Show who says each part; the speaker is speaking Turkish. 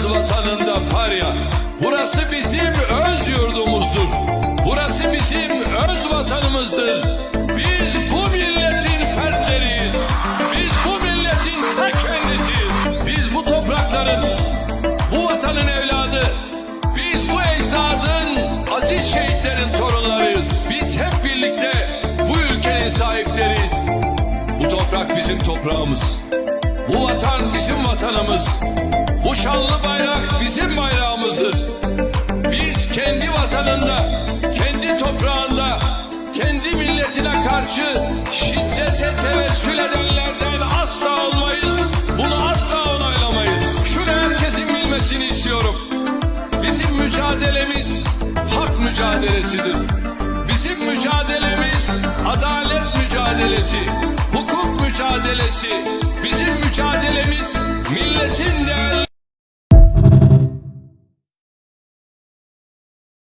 Speaker 1: öz vatanında parya. Burası bizim öz yurdumuzdur. Burası bizim öz vatanımızdır. Biz bu milletin fertleriyiz. Biz bu milletin ta kendisiyiz. Biz bu toprakların, bu vatanın evladı. Biz bu ecdadın, aziz şehitlerin torunlarıyız. Biz hep birlikte bu ülkenin sahipleriyiz. Bu toprak bizim toprağımız. Bu vatan bizim vatanımız. Bu şanlı bayrak bizim bayrağımızdır. Biz kendi vatanında, kendi toprağında, kendi milletine karşı şiddete tevessül edenlerden asla olmayız. Bunu asla onaylamayız. Şunu herkesin bilmesini istiyorum. Bizim mücadelemiz hak mücadelesidir. Bizim mücadelemiz adalet mücadelesi, hukuk mücadelesi. Bizim mücadelemiz milletin değerleri.